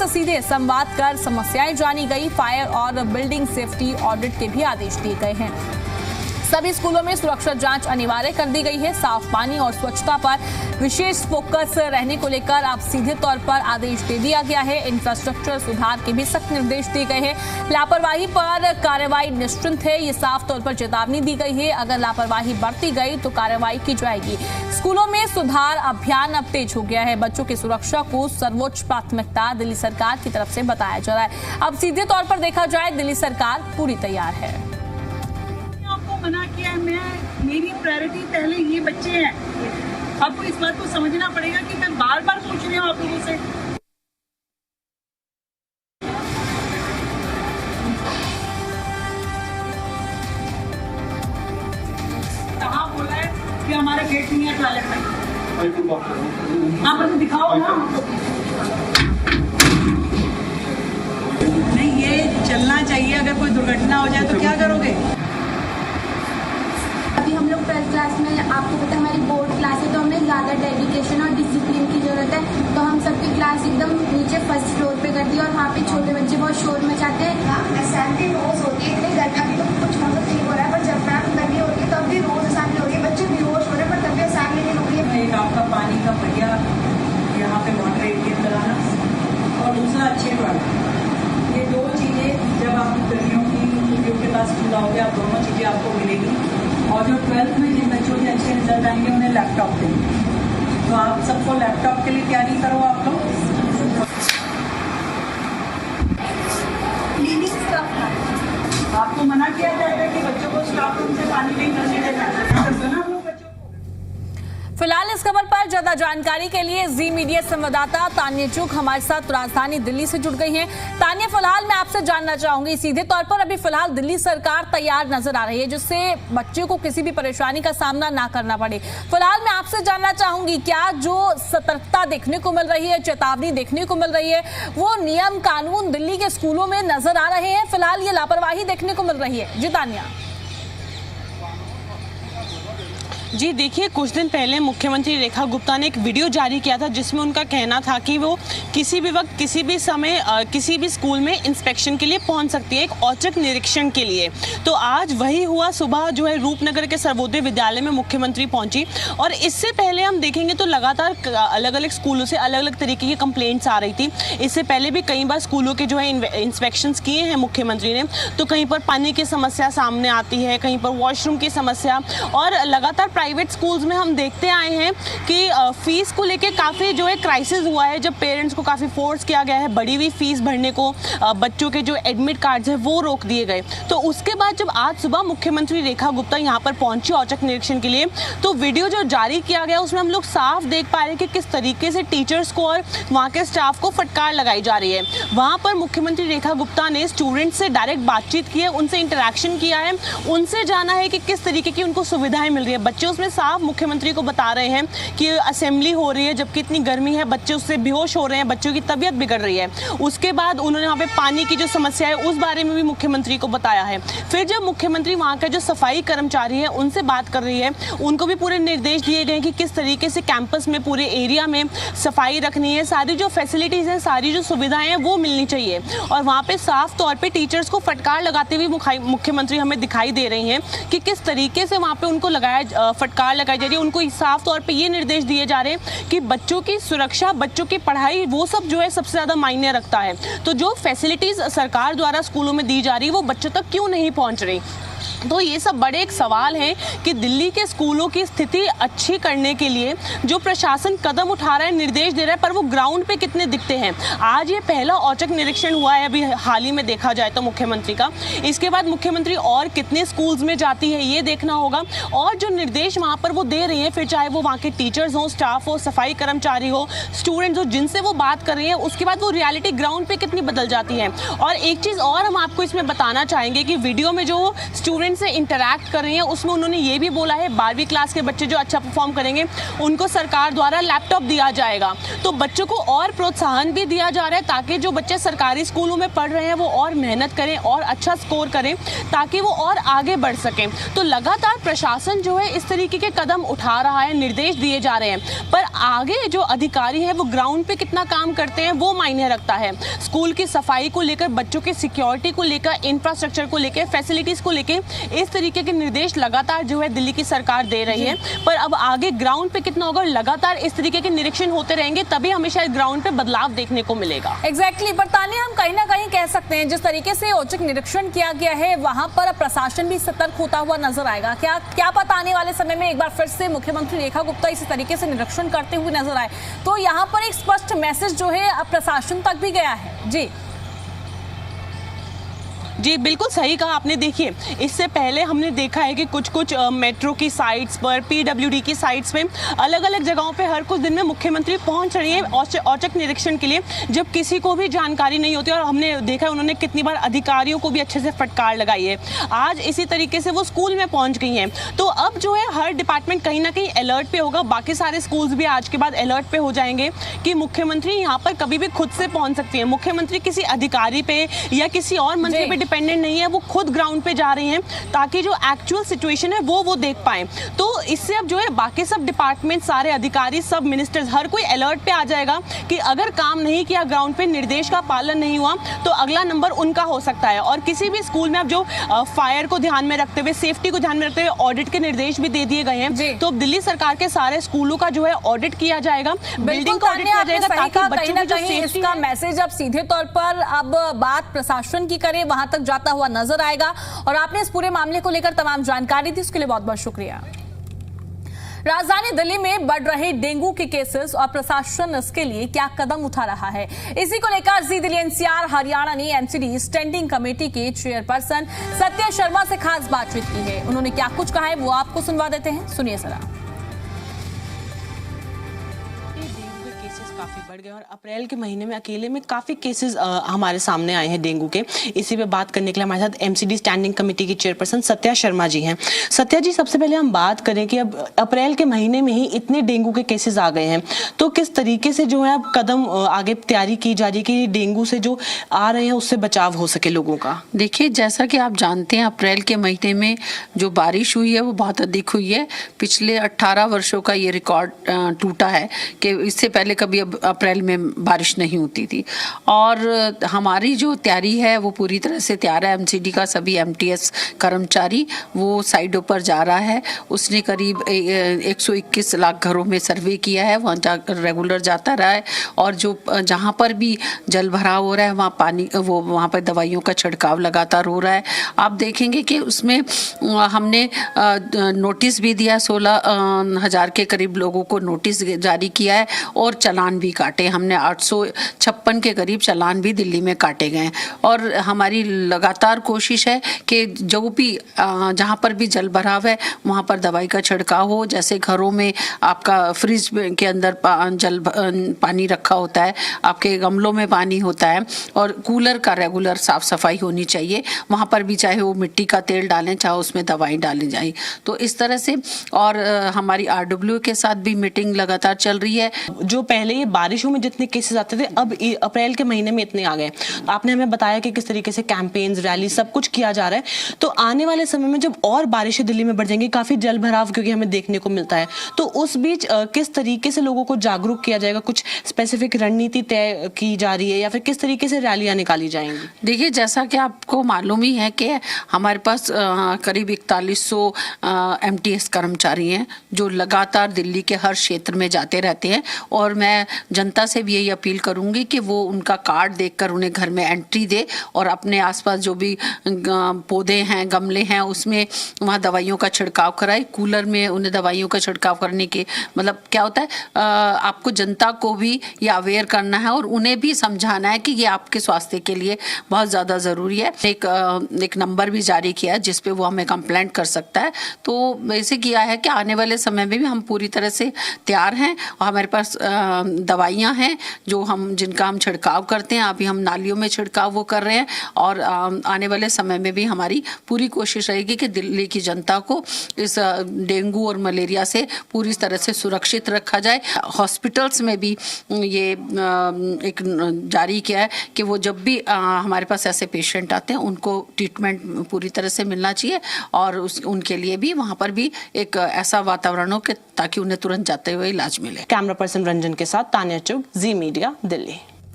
से सीधे संवाद कर समस्याएं जानी गई। फायर और बिल्डिंग सेफ्टी ऑडिट के भी आदेश दिए गए हैं। सभी स्कूलों में सुरक्षा जांच अनिवार्य कर दी गई है। साफ पानी और स्वच्छता पर विशेष फोकस रहने को लेकर अब सीधे तौर पर आदेश दे दिया गया है। इंफ्रास्ट्रक्चर सुधार के भी सख्त निर्देश दिए गए हैं। लापरवाही पर कार्रवाई निश्चित है, ये साफ तौर पर चेतावनी दी गई है। अगर लापरवाही बरती गई तो कार्रवाई की जाएगी। स्कूलों में सुधार अभियान अब तेज हो गया है। बच्चों की सुरक्षा को सर्वोच्च प्राथमिकता दिल्ली सरकार की तरफ से बताया जा रहा है। अब सीधे तौर पर देखा जाए, दिल्ली सरकार पूरी तैयार है। मना किया है, मेरी प्रायोरिटी पहले ये बच्चे हैं। आपको इस बात को समझना पड़ेगा कि मैं बार बार पूछ रही हूँ आप लोगों से। कहाँ बोला है कि हमारा गेट नहीं है टॉयलेट में? आप मुझे दिखाओ ना। नहीं, ये चलना चाहिए। अगर कोई दुर्घटना हो जाए तो क्या करोगे? हम लोग 12th क्लास में, आपको पता है हमारी बोर्ड क्लास है, तो हमें ज़्यादा डेडिकेशन और डिसिप्लिन की ज़रूरत है। तो हम सबकी क्लास एकदम नीचे फर्स्ट फ्लोर पे कर दी और वहाँ पे छोटे बच्चे बहुत शोर मचाते हैं। असेंबली रोज होती है, इतनी गर्मी अभी तो कुछ मतलब ठीक हो रहा है, पर जब तक गर्मी होती है तब भी रोज असेंबली हो रही है। बच्चे बेहोश हो रहे हैं पर तब भी असेंबली नहीं हो रही है। एक आपका पानी का बढ़िया यहाँ पे वाटर एटीएम लगाना और दूसरा अच्छे वाला, ये दो चीज़ें जब आप गर्मियों की छुट्टियों के पास स्कूल आओगे, आप दोनों चीज़ें आपको मिलेगी। और जो 12th में जिन बच्चों के अच्छे रिजल्ट आएंगे उन्हें लैपटॉप देंगे। तो आप सबको लैपटॉप के लिए तैयारी करो। आप लोग क्लीनिंग स्टाफ, आपको मना किया जाएगा कि बच्चों को स्टाफ रूम से पानी नहीं करने देना। फिलहाल इस खबर पर ज्यादा जानकारी के लिए जी मीडिया संवाददाता तान्या चुग हमारे साथ राजधानी दिल्ली से जुड़ गई हैं। तान्या, फिलहाल मैं आपसे जानना चाहूंगी, सीधे तौर पर अभी फिलहाल दिल्ली सरकार तैयार नजर आ रही है जिससे बच्चे को किसी भी परेशानी का सामना ना करना पड़े। फिलहाल मैं आपसे जानना चाहूंगी, क्या जो सतर्कता देखने को मिल रही है, चेतावनी देखने को मिल रही है, वो नियम कानून दिल्ली के स्कूलों में नजर आ रहे हैं? फिलहाल ये लापरवाही देखने को मिल रही है? जी तान्या। जी देखिए, कुछ दिन पहले मुख्यमंत्री रेखा गुप्ता ने एक वीडियो जारी किया था जिसमें उनका कहना था कि वो किसी भी वक्त किसी भी समय किसी भी स्कूल में इंस्पेक्शन के लिए पहुंच सकती है, एक औचक निरीक्षण के लिए। तो आज वही हुआ। सुबह जो है रूपनगर के सर्वोदय विद्यालय में मुख्यमंत्री पहुंची और इससे पहले हम देखेंगे तो लगातार अलग अलग स्कूलों से अलग अलग तरीके की कंप्लेंट्स आ रही थी। इससे पहले भी कई बार स्कूलों के जो है इंस्पेक्शंस किए हैं मुख्यमंत्री ने, तो कहीं पर पानी की समस्या सामने आती है, कहीं पर वॉशरूम की समस्या, और लगातार प्राइवेट स्कूल्स में हम देखते आए हैं कि फीस को लेके काफ़ी जो है क्राइसिस हुआ है, जब पेरेंट्स को काफ़ी फोर्स किया गया है बढ़ी हुई फीस भरने को, बच्चों के जो एडमिट कार्ड्स हैं वो रोक दिए गए। तो उसके बाद जब आज सुबह मुख्यमंत्री रेखा गुप्ता यहाँ पर पहुंची औचक निरीक्षण के लिए, तो वीडियो जो जारी किया गया उसमें हम लोग साफ देख पा रहे हैं कि किस तरीके से टीचर्स को और वहाँ के स्टाफ को फटकार लगाई जा रही है। वहाँ पर मुख्यमंत्री रेखा गुप्ता ने स्टूडेंट्स से डायरेक्ट बातचीत की है, उनसे इंटरेक्शन किया है, उनसे जाना है कि किस तरीके की उनको सुविधाएं मिल रही है। बच्चे उसमें साफ मुख्यमंत्री को बता रहे हैं कि असेंबली हो रही है, जबकि इतनी गर्मी है, बच्चे उससे बेहोश हो रहे हैं, बच्चों की तबीयत बिगड़ रही है। उसके बाद उन्होंने वहाँ पे पानी की जो समस्या है उस बारे में भी मुख्यमंत्री को बताया है। फिर जब मुख्यमंत्री वहाँ का जो सफाई कर्मचारी है उनसे बात कर रही है, उनको भी पूरे निर्देश दिए गए कि किस तरीके से कैंपस में पूरे एरिया में सफाई रखनी है, सारी जो फैसिलिटीज़ हैं, सारी जो सुविधाएं हैं वो मिलनी चाहिए। और वहाँ पे साफ तौर पे टीचर्स को फटकार लगाते हुए मुख्यमंत्री हमें दिखाई दे रही हैं कि किस तरीके से वहाँ पे उनको फटकार लगाई जा रही है। उनको साफ तौर पे ये निर्देश दिए जा रहे हैं कि बच्चों की सुरक्षा, बच्चों की पढ़ाई, वो सब जो है सबसे ज़्यादा मायने रखता है। तो जो फैसिलिटीज़ सरकार द्वारा स्कूलों में दी जा रही है वो बच्चों तक क्यों नहीं पहुँच रही? तो ये सब बड़े एक सवाल हैं कि दिल्ली के स्कूलों की स्थिति अच्छी करने के लिए जो प्रशासन कदम उठा रहा है, निर्देश दे रहा है, पर वो ग्राउंड पे कितने दिखते हैं? आज ये पहला औचक निरीक्षण हुआ है अभी हाल ही में देखा जाए तो मुख्यमंत्री का। इसके बाद मुख्यमंत्री और कितने स्कूल्स में जाती है ये देखना होगा, और जो निर्देश वहाँ पर वो दे रही है, फिर चाहे वो वहाँ के टीचर्स हों, स्टाफ हो, सफाई कर्मचारी हो, स्टूडेंट्स हो, जिनसे वो बात कर रही है, उसके बाद वो रियलिटी ग्राउंड पे कितनी बदल जाती है। और एक चीज़ और हम आपको इसमें बताना चाहेंगे कि वीडियो में जो स्टूडेंट स्टूडेंट से इंटरैक्ट कर रही हैं, उसमें उन्होंने ये भी बोला है 12वीं क्लास के बच्चे जो अच्छा परफॉर्म करेंगे उनको सरकार द्वारा लैपटॉप दिया जाएगा। तो बच्चों को और प्रोत्साहन भी दिया जा रहा है ताकि जो बच्चे सरकारी स्कूलों में पढ़ रहे हैं वो और मेहनत करें और अच्छा स्कोर करें ताकि वो और आगे बढ़ सकें। तो लगातार प्रशासन जो है इस तरीके के कदम उठा रहा है, निर्देश दिए जा रहे हैं, पर आगे जो अधिकारी हैं वो ग्राउंड पे कितना काम करते हैं वो मायने रखता है। स्कूल की सफाई को लेकर, बच्चों की सिक्योरिटी को लेकर, इंफ्रास्ट्रक्चर को लेकर, फैसिलिटीज को लेकर इस तरीके के निर्देश लगातार जो है दिल्ली की सरकार दे रही है। पर अब आगे ग्राउंड पे कितना होगा, लगातार इस तरीके के निरीक्षण होते रहेंगे तभी हमें शायद ग्राउंड पे बदलाव देखने को मिलेगा। एग्जैक्टली पर तानिया, हम कहीं ना कहीं कह सकते हैं जिस तरीके से औचक निरीक्षण किया गया है वहां पर प्रशासन भी सतर्क होता हुआ नजर आएगा। क्या पता आने वाले समय में एक बार फिर से मुख्यमंत्री रेखा गुप्ता इसी तरीके से निरीक्षण करते हुए नजर आए तो यहाँ पर एक स्पष्ट मैसेज जो है अब प्रशासन तक भी गया है। जी बिल्कुल सही कहा आपने। देखिए, इससे पहले हमने देखा है कि कुछ मेट्रो की साइट्स पर, पीडब्ल्यूडी की साइट्स पे, अलग अलग जगहों पे हर कुछ दिन में मुख्यमंत्री पहुंच रही है औचक निरीक्षण के लिए जब किसी को भी जानकारी नहीं होती। और हमने देखा है उन्होंने कितनी बार अधिकारियों को भी अच्छे से फटकार लगाई है। आज इसी तरीके से वो स्कूल में पहुंच गई हैं। तो अब जो है हर डिपार्टमेंट कहीं ना कहीं अलर्ट पे होगा। बाकी सारे स्कूल्स भी आज के बाद अलर्ट पे हो जाएंगे कि मुख्यमंत्री यहाँ पर कभी भी खुद से पहुंच सकती है। मुख्यमंत्री किसी अधिकारी पे या किसी और मंत्री पे डिपेंडेंट नहीं है, वो खुद ग्राउंड पे जा रही हैं ताकि जो एक्चुअल सिचुएशन है वो देख पाएं। तो इससे अब जो है बाकी सब डिपार्टमेंट, सारे अधिकारी, सब मिनिस्टर्स, हर कोई अलर्ट पे आ जाएगा कि अगर काम नहीं किया, ग्राउंड पे निर्देश का पालन नहीं हुआ तो अगला नंबर उनका हो सकता है। और किसी भी स्कूल में अब जो फायर को ध्यान में रखते हुए, सेफ्टी को ध्यान में रखते हुए ऑडिट के निर्देश भी दे दिए गए हैं। तो दिल्ली सरकार के सारे स्कूलों का जो है ऑडिट किया जाएगा, बिल्डिंग को ऑडिट किया जाएगा ताकि बच्चों की जो सेफ्टी, इसका मैसेज अब सीधे तौर पर अब बात प्रशासन की करें वहां तक जाता हुआ नजर आएगा। और आपने इस पूरे मामले को लेकर तमाम जानकारी दी, उसके लिए बहुत बहुत शुक्रिया। राजधानी दिल्ली में बढ़ रहे डेंगू के केसेस और प्रशासन इसके लिए क्या कदम उठा रहा है, इसी को लेकर जी दिल्ली एनसीआर हरियाणा ने एमसीडी स्टैंडिंग कमेटी के चेयरपर्सन सत्या शर्मा से खास बातचीत की है। उन्होंने क्या कुछ कहा है वो आपको सुनवा देते हैं, सुनिए जरा। काफी बढ़ गए और अप्रैल के महीने में अकेले में काफी केसेस हमारे सामने आए हैं डेंगू के। इसी पे बात करने के लिए हमारे साथ एमसीडी स्टैंडिंग कमेटी की चेयरपर्सन सत्या शर्मा जी हैं। सत्या जी, सबसे पहले हम बात करें कि अब अप्रैल के महीने में ही इतने डेंगू के केसेस आ गए हैं, तो किस तरीके से जो है अब कदम आगे तैयारी की जा रही है कि डेंगू से जो आ रहे हैं उससे बचाव हो सके लोगों का? देखिए, जैसा कि आप जानते हैं अप्रैल के महीने में जो बारिश हुई है वो बहुत अधिक हुई है। पिछले 18 वर्षों का ये रिकॉर्ड टूटा है कि इससे पहले कभी अप्रैल में बारिश नहीं होती थी। और हमारी जो तैयारी है वो पूरी तरह से तैयार है। एमसीडी का सभी एमटीएस कर्मचारी वो साइडों पर जा रहा है। उसने करीब 121 लाख घरों में सर्वे किया है, वहाँ रेगुलर जाता रहा है। और जो जहाँ पर भी जल भराव हो रहा है वहाँ पानी, वो वहाँ पर दवाइयों का छिड़काव लगातार हो रहा है। आप देखेंगे कि उसमें हमने नोटिस भी दिया, 16,000 के करीब लोगों को नोटिस जारी किया है और चालान भी काटे। हमने 856 के करीब चालान भी दिल्ली में काटे गए हैं। और हमारी लगातार कोशिश है कि जो भी जहाँ पर भी जल भराव है वहाँ पर दवाई का छिड़काव हो। जैसे घरों में आपका फ्रिज के अंदर पानी रखा होता है, आपके गमलों में पानी होता है, और कूलर का रेगुलर साफ सफाई होनी चाहिए। वहाँ पर भी चाहे वो मिट्टी का तेल डालें, चाहे उसमें दवाई डाली जाए। तो इस तरह से, और हमारी RW के साथ भी मीटिंग लगातार चल रही है। जो पहले ये बारिशों में जितने केसेस आते थे अब अप्रैल के महीने में इतने आ गए। आपने हमें बताया कि किस तरीके से कैंपेन्स, रैली सब कुछ किया जा रहा है। तो आने वाले समय में जब और बारिशें दिल्ली में बढ़ जाएंगी, काफी जल भराव क्योंकि हमें देखने को मिलता है, तो उस बीच किस तरीके से लोगों को जागरूक किया जाएगा? कुछ स्पेसिफिक रणनीति तय की जा रही है या फिर किस तरीके से रैलियां निकाली जाएंगी? देखिए, जैसा कि आपको मालूम ही है कि हमारे पास करीब 4100 MTS कर्मचारी हैं जो लगातार दिल्ली के हर क्षेत्र में जाते रहते हैं। और मैं जनता से भी यही अपील करूंगी कि वो उनका कार्ड देखकर उन्हें घर में एंट्री दे और अपने आसपास जो भी पौधे हैं, गमले हैं, उसमें वहाँ दवाइयों का छिड़काव कराए। कूलर में उन्हें दवाइयों का छिड़काव करने के मतलब क्या होता है, आपको जनता को भी ये अवेयर करना है और उन्हें भी समझाना है कि ये आपके स्वास्थ्य के लिए बहुत ज़्यादा ज़रूरी है। एक नंबर भी जारी किया है जिस पे वो हमें कंप्लेंट कर सकता है। तो ऐसे किया है कि आने वाले समय में भी हम पूरी तरह से तैयार हैं और हमारे पास दवाई दवाइयाँ हैं जो जिनका हम छिड़काव करते हैं, अभी हम नालियों में छिड़काव वो कर रहे हैं और आने वाले समय में भी हमारी पूरी कोशिश रहेगी कि दिल्ली की जनता को इस डेंगू और मलेरिया से पूरी तरह से सुरक्षित रखा जाए। हॉस्पिटल्स में भी ये एक जारी किया है कि वो जब भी हमारे पास ऐसे पेशेंट आते हैं उनको ट्रीटमेंट पूरी तरह से मिलना चाहिए और उनके लिए भी वहाँ पर भी एक ऐसा वातावरण हो कि ताकि उन्हें तुरंत जाते हुए इलाज मिले। कैमरा पर्सन रंजन के साथ तानिया चुग, जी मीडिया, दिल्ली।